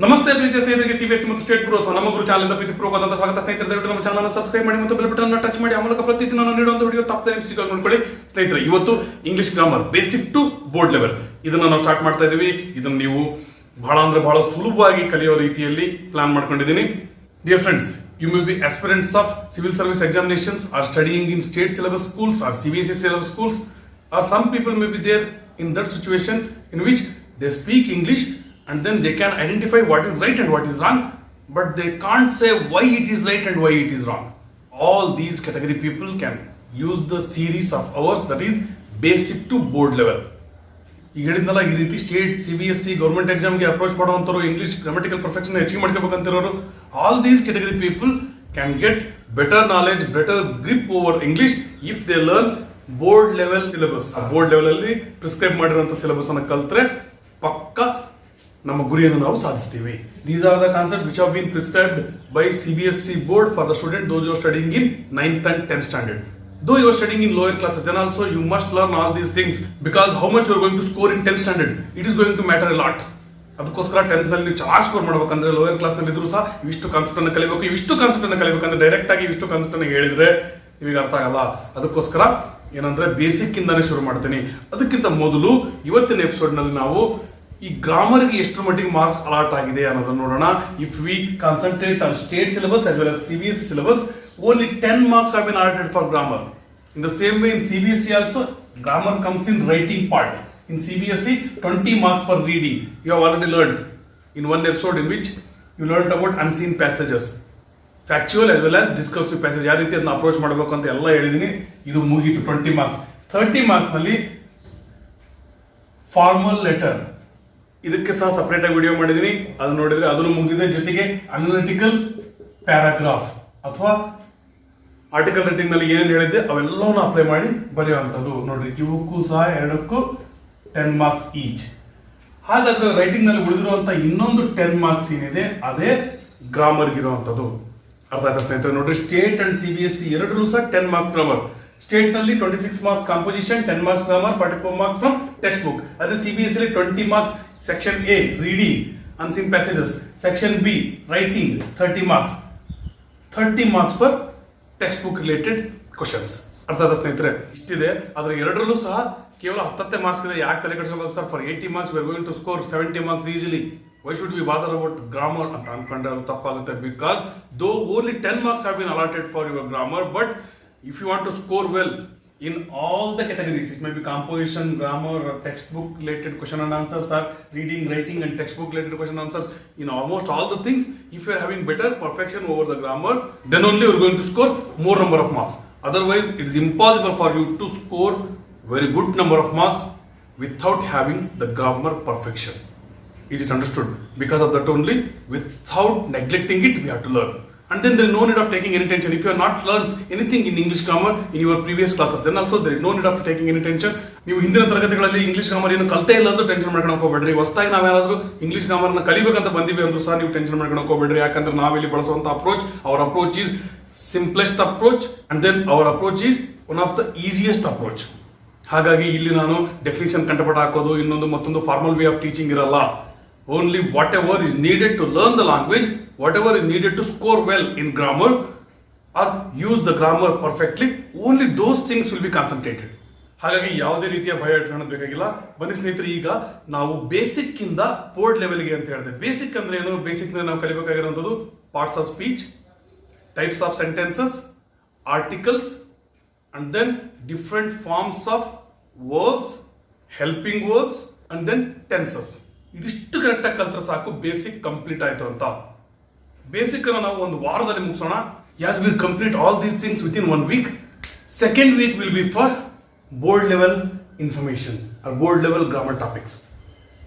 ನಮಸ್ತೆ ಪ್ರೀತಿಯ ಸ್ನೇಹಿತರಿಗೆ ಸಿಬಿಎಸ್ಸಿ ಮತ್ತು ಸ್ಟೇಟ್ ಗುರು ಅಥವಾ ನಮ್ಮ ಗುರು ಚಾನಲ್ ಪ್ರೀತಿಪೂರ್ವಕವಾದ ಸ್ವಾಗತ. ಸ್ನೇಹಿತರೆ, ದಯವಿಟ್ಟು ನಮ್ಮ ಚಾನಲ್ ಸಬ್ಸ್ಕ್ರೈಬ್ ಮಾಡಿ ಮತ್ತು ಬೆಲ್ ಬಟನ್ ಅನ್ನು ಟಚ್ ಮಾಡಿ. ಆ ಮೂಲಕ ಪ್ರತಿದಿನ ನಾನು ನೀಡುವಂತ ವಿಡಿಯೋ ತಪ್ಪದೆ ಸಿಗಲು ನೋಡ್ಕೊಳ್ಳಿ. ಸ್ನೇಹಿತರೆ, ಇವತ್ತು English grammar basic to board level ಇದನ್ನ ನಾವು ಸ್ಟಾರ್ಟ್ ಮಾಡ್ತಾ ಇದೀವಿ. ಇದನ್ನು ನೀವು ಬಹಳ ಸುಲಭವಾಗಿ ಕಲಿಯೋ ರೀತಿಯಲ್ಲಿ ಪ್ಲಾನ್ ಮಾಡ್ಕೊಂಡಿದ್ದೀನಿ. Dear friends, you may be aspirants of civil service examinations or studying in state syllabus schools or Cbse syllabus schools, or some people may be there in that situation in which they speak English and then they can identify what is right and what is wrong, but they can't say why it is right and why it is wrong. All these category people can use the series of ours, that is basic to board level. ಈಗ ಹೇಳಿದ್ನಲ್ಲ, ಈ ರೀತಿ state CBSE government ಎಕ್ಸಾಮ್ಗೆ approach ಮಾಡುವಂಥವ್ರು, English grammatical perfection ಹೆಚ್ಚಿಗೆ ಮಾಡ್ಕೋಬೇಕಂತಿರೋರು, all these category people can get better knowledge, better grip over English if they learn board level syllabus. Board level ಅಲ್ಲಿ prescribe ಮಾಡಿರುವಂಥ ಸಿಲೆಬಸ್ ಅನ್ನು ಕಲ್ತ್ರೆ ಪಕ್ಕ ನಮ್ಮ ಗುರಿಯನ್ನು ನಾವು ಸಾಧಿಸ್ತೀವಿ. These are the concept which have been prescribed by CBSE board for the student those you are studying in 9th and 10th standard. Though you are studying in lower classes, then also you must learn all these things, because how much you are going to score in 10th standard, it is going to matter a lot. ಅದಕ್ಕೋಸ್ಕರ 10th ನಲ್ಲಿ ನೀವು ಚೆನ್ನಾಗಿ score ಮಾಡಬೇಕಂದ್ರೆ lower class ನಲ್ಲಿ ಇದ್ರು ಸಹ ಇವಿಷ್ಟು concept ಅನ್ನು ಕಲಿಬೇಕು. ಇವಿಷ್ಟು ಕಾನ್ಸೆಪ್ಟ್ ಅನ್ನು ಕಲಿಬೇಕಂದ್ರೆ ಡೈರೆಕ್ಟ್ ಆಗಿ ಇವಿಷ್ಟು ಕಾನ್ಸೆಪ್ಟ್ ಅನ್ನು ಹೇಳಿದ್ರೆ ನಿಮಗೆ ಅರ್ಥ ಆಗಲ್ಲ. ಅದಕ್ಕೋಸ್ಕರ ಏನಂದ್ರೆ ಬೇಸಿಕ್ ಇಂದಾನೆ ಶುರು ಮಾಡ್ತೀನಿ. ಅದಕ್ಕಿಂತ ಮೊದಲು ಇವತ್ತಿನ ಎಪಿಸೋಡ್ ನಲ್ಲಿ ನಾವು ಈ ಗ್ರಾಮರ್ಗೆ ಎಷ್ಟು ಮಟ್ಟಿಗೆ ಮಾರ್ಕ್ಸ್ ಅಲಾಟ್ ಆಗಿದೆ ಅನ್ನೋದನ್ನ ನೋಡೋಣ. If we concentrate on state syllabus as well as CBSE syllabus, only 10 marks have been allotted for grammar. In the same way in CBSE also, grammar comes in writing part. In CBSE, 20 marks for reading. You have already learned in one episode in which you learned about unseen passages, factual as well as discursive passage. ಯಾವ ರೀತಿ ಅದನ್ನ approach ಮಾಡಬೇಕು ಅಂತ ಎಲ್ಲ ಹೇಳಿದೀನಿ. ಇದು ಮುಗೀತು 20 marks. 30 marks ನಲ್ಲಿ ಫಾರ್ಮಲ್ ಲೆಟರ್, ಇದಕ್ಕೆ ಸಹ ಸಪರೇಟ್ ಆಗಿ ವಿಡಿಯೋ ಮಾಡಿದೀನಿ, ಅದು ನೋಡಿದ್ರೆ ಅದನ್ನು ಮುಗಿದಿದೆ. ಜೊತೆಗೆ ಅನಾಲಿಟಿಕಲ್ ಪ್ಯಾರಾಗ್ರಾಫ್ ಅಥವಾ ಆರ್ಟಿಕಲ್ ರೈಟಿಂಗ್ ನಲ್ಲಿ ಏನೇನು ಹೇಳಿದ್ದೆ ಅವೆಲ್ಲವನ್ನು ಅಪ್ಲೈ ಮಾಡಿ ಬರೆಯುವಂಥದ್ದು. ನೋಡ್ರಿ, ಇವಕ್ಕೂ ಸಹ ಎರಡಕ್ಕೂ 10 marks ಈಚ್. ಹಾಗಾದ್ರೆ ರೈಟಿಂಗ್ ನಲ್ಲಿ ಉಳಿದಿರುವಂತ ಇನ್ನೊಂದು 10 marks ಏನಿದೆ ಅದೇ ಗ್ರಾಮರ್ ಇರುವಂತದ್ದು. ಅರ್ಥ ಆಯ್ತಾ ಸ್ನೇಹಿತರೆ? ನೋಡ್ರಿ, ಸ್ಟೇಟ್ ಅಂಡ್ ಸಿಬಿಎಸ್ಸಿ ಎರಡರೂ ಸಹ 10 marks ಗ್ರಾಮರ್. ಸ್ಟೇಟ್ ನಲ್ಲಿ 26 marks composition, 10 marks grammar, 44 marks from text book. ಅದೇ ಸಿಬಿಎಸ್ಸಿ ಅಲ್ಲಿ 20 marks section A reading unseen passages, section be writing 30 marks, 30 marks for text book related questions. ಅರ್ಥ ಆದ ಸ್ನೇಹಿತರೆ? ಇಷ್ಟಿದೆ. ಅದರ ಎರಡರಲ್ಲೂ ಸಹ ಕೇವಲ 10 marks ಇದೆ. ಯಾಕೆ ತಲೆ ಕೆಡಿಸ್ಕೋಬೇಕು sir? For 80 marks we are going to score 70 marks easily. Why should we bother about grammar ಅಂತ ಅನ್ಕೊಂಡ್ರೆ ಅದು ತಪ್ಪಾಗುತ್ತೆ. Because though only 10 marks have been allotted for your grammar, but if you want to score well in all the categories, it may be composition, grammar, or textbook related question and answers, or reading, writing and textbook related question and answers, in almost all the things, if you are having better perfection over the grammar, then only you are going to score more number of marks. Otherwise it is impossible for you to score very good number of marks without having the grammar perfection. Is it understood? Because of that only, without neglecting it, we have to learn. And then there is no need of taking any tension. If you have not learned anything in English grammar in your previous classes, then also there is no need of taking any tension. ನೀವು ಹಿಂದಿನ ತರಗತಿಗಳಲ್ಲಿ English grammar ಏನು ಕಲ್ತೇ ಇಲ್ಲ ಅಂತ tension ಮಾಡ್ಕೊಂಡು ಹೋಗ್ಬೇಡ್ರಿ. ಹೊಸದಾಗಿ ನಾವೇನಾದ್ರೂ ಇಂಗ್ಲಿಷ್ ಗ್ರಾಮರ್ನ ಕಲಿಬೇಕಂತ ಬಂದಿವಿ ಅಂದ್ರೂ ಸಹ ನೀವು ಟೆನ್ಷನ್ ಮಾಡ್ಕೊಂಡು ಹೋಗ್ಬೇಡ್ರಿ. ಯಾಕಂದ್ರೆ ನಾವಿಲ್ಲಿ ಬಳಸುವಂತ approach, our approach is simplest approach and then our approach is one of the easiest approach. ಹಾಗಾಗಿ ಇಲ್ಲಿ ನಾನು ಡೆಫಿನಿಷನ್ ಕಂಠಪಟ ಹಾಕೋದು, ಇನ್ನೊಂದು ಮತ್ತೊಂದು ಫಾರ್ಮಲ್ ವೇ ಆಫ್ ಟೀಚಿಂಗ್ ಇರಲ್ಲ. Only whatever is needed to learn the language, whatever is needed to score well in grammar or use the grammar perfectly, only those things will be concentrated. ಹಾಗಾಗಿ ಯಾವುದೇ ರೀತಿಯ ಭಯ ಇಟ್ಕೊಳ್ಳೋದು ಬೇಕಾಗಿಲ್ಲ. ಬನ್ನಿ ಸ್ನೇಹಿತರೆ, ಈಗ ನಾವು ಬೇಸಿಕ್ ಇಂದ ಬೋರ್ಡ್ ಲೆವೆಲ್ಗೆ ಅಂತ ಹೇಳಿದೆ. ಬೇಸಿಕ್ ಅಂದ್ರೆ ಏನು? ಬೇಸಿಕ್ ನಲ್ಲಿ ನಾವು ಕಲಿಬೇಕಾಗಿರುವಂಥದ್ದು parts of speech, types of sentences, articles and then different forms of verbs, helping verbs and then tenses. ಇದಿಷ್ಟು ಕರೆಕ್ಟ್ ಆಗಿ ಕಲ್ತ್ರೆ ಸಾಕು, ಬೇಸಿಕ್ ಕಂಪ್ಲೀಟ್ ಆಯ್ತು ಅಂತ. ಬೇಸಿಕ್ ಅನ್ನು ನಾವು ಒಂದು ವಾರದಲ್ಲಿ ಮುಗಿಸೋಣ. As will complete all these things within 1 week. Second week will be for board level information or board level grammar topics.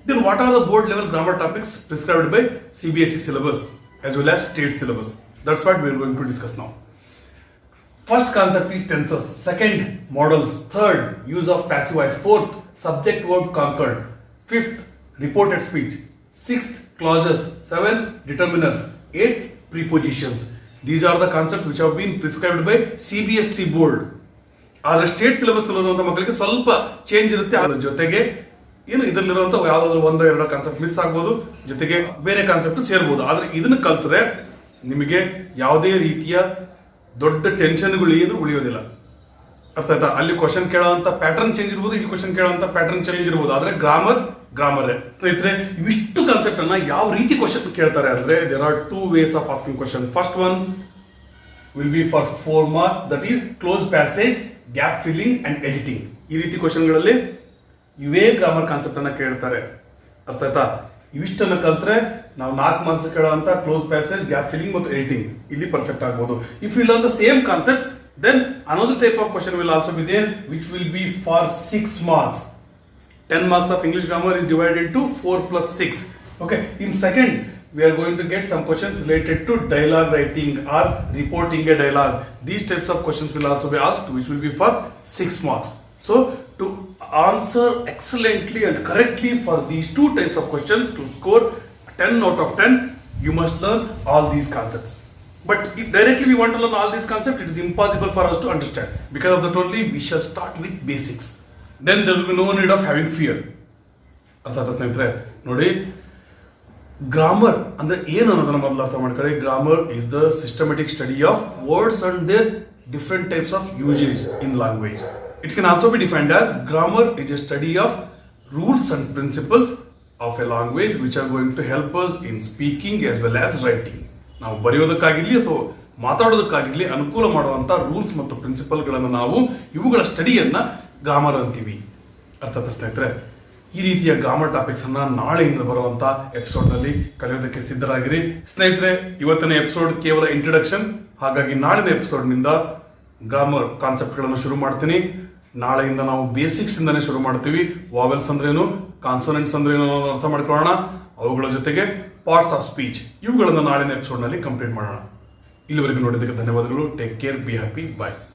Then what are the board level grammar topics prescribed by CBSE syllabus as well as state syllabus? That's what we are going to discuss now. First concept is tenses. Second, modals. Third, use of passive voice. Fourth, subject verb concord. Fifth, reported speech. Sixth, clauses. Seventh, determiners. Eighth, prepositions. These are the concepts which have been prescribed by CBSE board. ಆದರೆ state syllabus ಮಕ್ಕಳಿಗೆ ಸ್ವಲ್ಪ change ಇರುತ್ತೆ. ಅದರ ಜೊತೆಗೆ ಏನು ಇದರಲ್ಲಿರುವಂತ ಯಾವ್ದಾದ್ರು ಒಂದೋ ಎರಡೋ ಕಾನ್ಸೆಪ್ಟ್ ಮಿಸ್ ಆಗ್ಬೋದು, ಜೊತೆಗೆ ಬೇರೆ ಕಾನ್ಸೆಪ್ಟ್ ಸೇರ್ಬೋದು. ಆದ್ರೆ ಇದನ್ನ ಕಲ್ತ್ರೆ ನಿಮಗೆ ಯಾವುದೇ ರೀತಿಯ ದೊಡ್ಡ ಟೆನ್ಷನ್ಗಳು ಏನು ಉಳಿಯೋದಿಲ್ಲ. ಅರ್ಥ ಆಯ್ತಾ? ಅಲ್ಲಿ ಕ್ವಶನ್ ಕೇಳೋಂತ ಪ್ಯಾಟರ್ನ್ ಚೇಂಜ್ ಇರ್ಬೋದು, ಇಲ್ಲಿ ಕ್ವಶನ್ ಕೇಳೋಂತ ಪ್ಯಾಟರ್ನ್ ಚೇಂಜ್ ಇರ್ಬೋದು, ಆದ್ರೆ ಗ್ರಾಮರೇ. ಸ್ನೇಹಿತರೆ, ಇವಿಷ್ಟು ಕಾನ್ಸೆಪ್ಟ್ ಅನ್ನ ಯಾವ ರೀತಿ ಕ್ವಶನ್ ಕೇಳ್ತಾರೆ ಅಂದ್ರೆ there are 2 ways of asking question. First one will be for 4 marks, that is close passage, gap filling and editing. ಈ ರೀತಿ ಕ್ವಶನ್ಗಳಲ್ಲಿ ಇವೇ ಗ್ರಾಮರ್ ಕಾನ್ಸೆಪ್ಟ್ ಅನ್ನ ಕೇಳ್ತಾರೆ. ಅರ್ಥ ಆಯ್ತಾ? ಇವಿಷ್ಟನ್ನ ಕಲ್ತ್ರೆ ನಾವು 4 marks ಕೇಳುವಂತ ಕ್ಲೋಸ್ ಪ್ಯಾಸೇಜ್, ಗ್ಯಾಪ್ ಫಿಲ್ಲಿಂಗ್ ಮತ್ತು ಎಡಿಟಿಂಗ್ ಇಲ್ಲಿ ಪರ್ಫೆಕ್ಟ್ ಆಗ್ಬೋದು. If you learn the same concept, then another type of question will also be there, which will be for 6 marks. 10 marks of English grammar is divided into 4 plus 6. Okay, in second we are going to get some questions related to dialogue writing or reporting a dialogue. These types of questions will also be asked, which will be for 6 marks. So to answer excellently and correctly for these 2 types of questions, to score 10 out of 10, you must learn all these concepts. But if directly we want to learn all these concepts, it is impossible for us to understand. Because of that only, we shall start with basics. Then there will be no need of having fear. ಅರ್ಥ ಆಯ್ತಾ ಸ್ನೇಹಿತರೆ? ನೋಡಿ, grammar ಅಂದ್ರೆ ಏನು ಅನ್ನೋದನ್ನ ಮೊದಲು ಅರ್ಥ ಮಾಡ್ಕೊಳ್ಳಿ. Grammar is the systematic study of words and their different types of usage in language. It can also be defined as grammar is a study of rules and principles of a language which are going to help us in speaking as well as writing. ನಾವು ಬರೆಯೋದಕ್ಕಾಗಿರ್ಲಿ ಅಥವಾ ಮಾತಾಡೋದಕ್ಕಾಗಿರ್ಲಿ ಅನುಕೂಲ ಮಾಡುವಂತ rules ಮತ್ತು ಪ್ರಿನ್ಸಿಪಲ್ಗಳನ್ನು ನಾವು ಇವುಗಳ ಸ್ಟಡಿಯನ್ನ grammar ಅಂತೀವಿ. ಅರ್ಥ ಆಯ್ತಾ ಸ್ನೇಹಿತರೆ? ಈ ರೀತಿಯ ಗ್ರಾಮರ್ ಟಾಪಿಕ್ಸ್ ಅನ್ನ ನಾಳೆಯಿಂದ ಬರುವಂತ ಎಪಿಸೋಡ್ ನಲ್ಲಿ ಕಲಿಯೋದಕ್ಕೆ ಸಿದ್ಧರಾಗಿರಿ. ಸ್ನೇಹಿತರೆ, ಇವತ್ತಿನ ಎಪಿಸೋಡ್ ಕೇವಲ ಇಂಟ್ರಡಕ್ಷನ್, ಹಾಗಾಗಿ ನಾಳಿನ ಎಪಿಸೋಡ್ ನಿಂದ ಗ್ರಾಮರ್ ಕಾನ್ಸೆಪ್ಟ್ ಗಳನ್ನು ಶುರು ಮಾಡ್ತೀನಿ. ನಾಳೆಯಿಂದ ನಾವು ಬೇಸಿಕ್ಸ್ ಇಂದಾನೆ ಶುರು ಮಾಡ್ತೀವಿ. ವಾವೆಲ್ಸ್ ಅಂದ್ರೇನು, ಕಾನ್ಸೋನೆಂಟ್ಸ್ ಅಂದ್ರೇನು ಅನ್ನೋದನ್ನ ಅರ್ಥ ಮಾಡ್ಕೊಳ್ಳೋಣ. ಅವುಗಳ ಜೊತೆಗೆ ಪಾರ್ಟ್ಸ್ ಆಫ್ ಸ್ಪೀಚ್ ಇವುಗಳನ್ನು ನಾಳಿನ ಎಪಿಸೋಡ್ ನಲ್ಲಿ ಕಂಪ್ಲೀಟ್ ಮಾಡೋಣ. ಇಲ್ಲಿವರೆಗೂ ನೋಡಿದ್ದಕ್ಕೆ ಧನ್ಯವಾದಗಳು. Take care, be happy, bye.